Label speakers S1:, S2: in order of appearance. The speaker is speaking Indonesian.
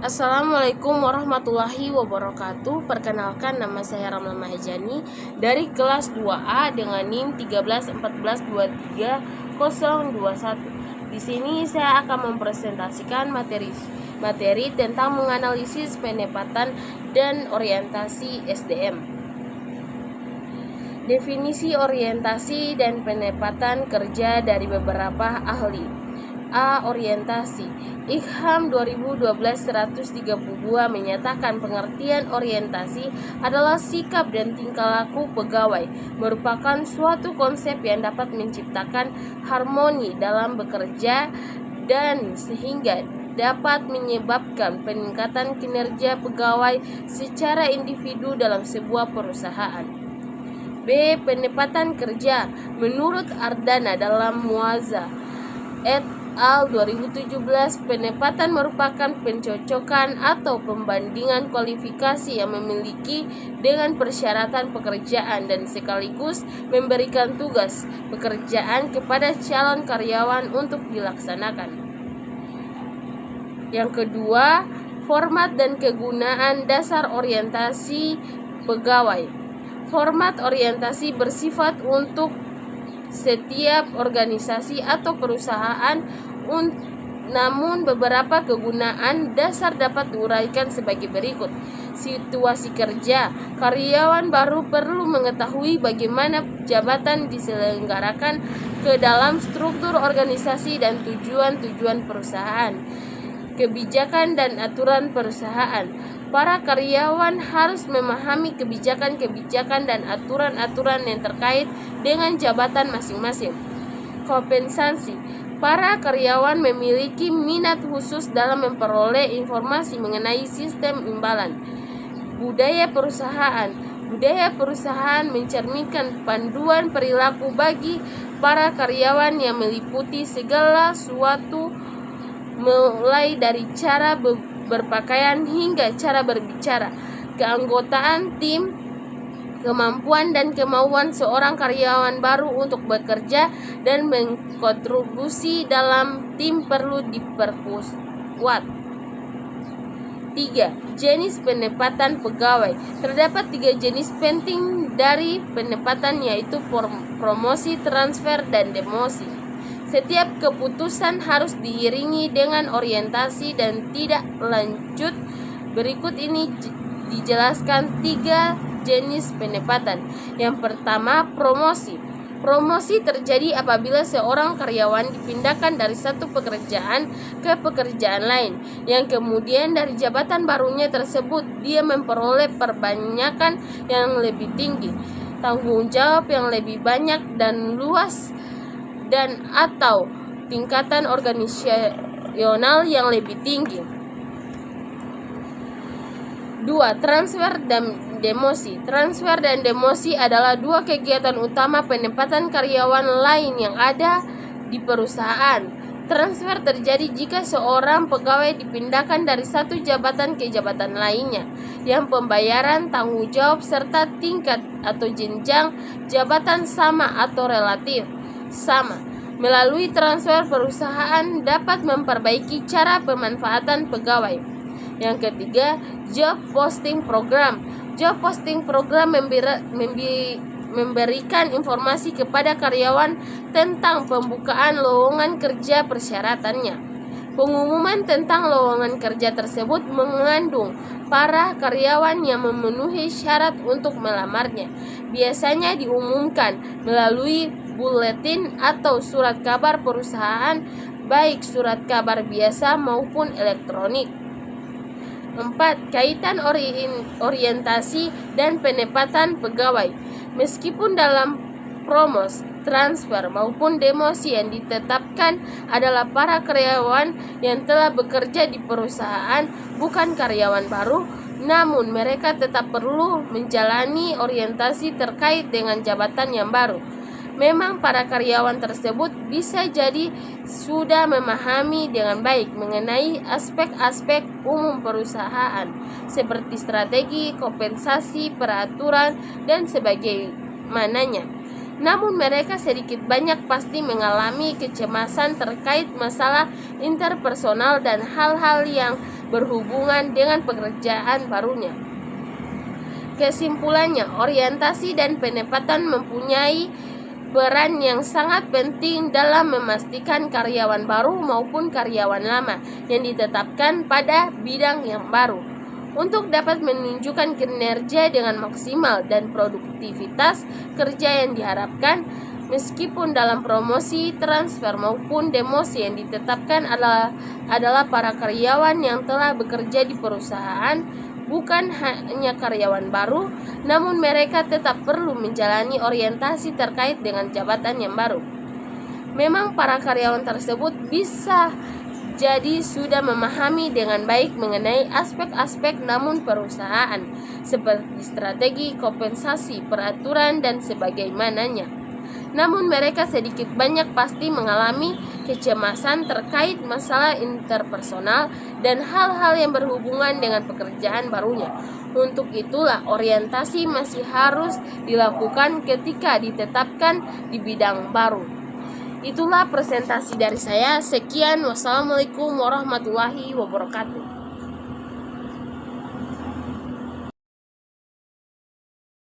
S1: Assalamualaikum warahmatullahi wabarakatuh. Perkenalkan, nama saya Ramla Mahjani dari kelas 2A dengan NIM 131423021. Di sini saya akan mempresentasikan materi tentang menganalisis penempatan dan orientasi SDM. Definisi orientasi dan penempatan kerja dari beberapa ahli. A. Orientasi. IKHAM 2012-132 menyatakan pengertian orientasi adalah sikap dan tingkah laku pegawai, merupakan suatu konsep yang dapat menciptakan harmoni dalam bekerja dan sehingga dapat menyebabkan peningkatan kinerja pegawai secara individu dalam sebuah perusahaan. B. Penempatan kerja. Menurut Ardana dalam Muazza et al. 2017, penempatan merupakan pencocokan atau pembandingan kualifikasi yang memiliki dengan persyaratan pekerjaan dan sekaligus memberikan tugas pekerjaan kepada calon karyawan untuk dilaksanakan. Yang kedua, format dan kegunaan dasar orientasi pegawai. Format orientasi bersifat untuk setiap organisasi atau perusahaan, namun beberapa kegunaan dasar dapat diuraikan sebagai berikut. Situasi kerja. Karyawan baru perlu mengetahui bagaimana jabatan diselenggarakan ke dalam struktur organisasi dan tujuan-tujuan perusahaan. Kebijakan dan aturan perusahaan. Para karyawan harus memahami kebijakan-kebijakan dan aturan-aturan yang terkait dengan jabatan masing-masing. Kompensasi. Para karyawan memiliki minat khusus dalam memperoleh informasi mengenai sistem imbalan. Budaya perusahaan. Budaya perusahaan mencerminkan panduan perilaku bagi para karyawan yang meliputi segala sesuatu, mulai dari cara berpakaian hingga cara berbicara, keanggotaan tim, kemampuan dan kemauan seorang karyawan baru untuk bekerja dan berkontribusi dalam tim perlu diperkuat. 3. Jenis penempatan pegawai. Terdapat 3 jenis penting dari penempatan, yaitu promosi, transfer, dan demosi. Setiap keputusan harus diiringi dengan orientasi dan tidak lanjut. Berikut ini dijelaskan 3 jenis penempatan. Yang pertama, promosi. Promosi terjadi apabila seorang karyawan dipindahkan dari satu pekerjaan ke pekerjaan lain, yang kemudian dari jabatan barunya tersebut dia memperoleh perbanyakan yang lebih tinggi, tanggung jawab yang lebih banyak dan luas, dan atau tingkatan organisasional yang lebih tinggi. 2. Transfer dan demosi. Transfer dan demosi adalah 2 kegiatan utama penempatan karyawan lain yang ada di perusahaan. Transfer terjadi jika seorang pegawai dipindahkan dari satu jabatan ke jabatan lainnya, yang pembayaran, tanggung jawab, serta tingkat atau jenjang jabatan sama atau relatif sama. Melalui transfer, perusahaan dapat memperbaiki cara pemanfaatan pegawai. Yang ketiga, job posting program. Job posting program memberikan informasi kepada karyawan tentang pembukaan lowongan kerja, persyaratannya. Pengumuman tentang lowongan kerja tersebut mengandung para karyawan yang memenuhi syarat untuk melamarnya. Biasanya diumumkan melalui buletin atau surat kabar perusahaan, baik surat kabar biasa maupun elektronik. 4. Kaitan orientasi dan penempatan pegawai. Meskipun dalam promosi, transfer maupun demosi yang ditetapkan adalah para karyawan yang telah bekerja di perusahaan, bukan karyawan baru, namun mereka tetap perlu menjalani orientasi terkait dengan jabatan yang baru. Memang para karyawan tersebut bisa jadi sudah memahami dengan baik mengenai aspek-aspek umum perusahaan, seperti strategi, kompensasi, peraturan, dan sebagaimananya. Namun mereka sedikit banyak pasti mengalami kecemasan terkait masalah interpersonal dan hal-hal yang berhubungan dengan pekerjaan barunya. Kesimpulannya, orientasi dan penempatan mempunyai peran yang sangat penting dalam memastikan karyawan baru maupun karyawan lama yang ditetapkan pada bidang yang baru untuk dapat menunjukkan kinerja dengan maksimal dan produktivitas kerja yang diharapkan. Meskipun dalam promosi, transfer maupun demosi yang ditetapkan adalah para karyawan yang telah bekerja di perusahaan, bukan hanya karyawan baru, namun mereka tetap perlu menjalani orientasi terkait dengan jabatan yang baru. Memang para karyawan tersebut bisa jadi sudah memahami dengan baik mengenai aspek-aspek namun perusahaan, seperti strategi, kompensasi, peraturan, dan sebagaimananya. Namun mereka sedikit banyak pasti mengalami kecemasan terkait masalah interpersonal dan hal-hal yang berhubungan dengan pekerjaan barunya. Untuk itulah orientasi masih harus dilakukan ketika ditetapkan di bidang baru. Itulah presentasi dari saya. Sekian, wassalamualaikum warahmatullahi wabarakatuh.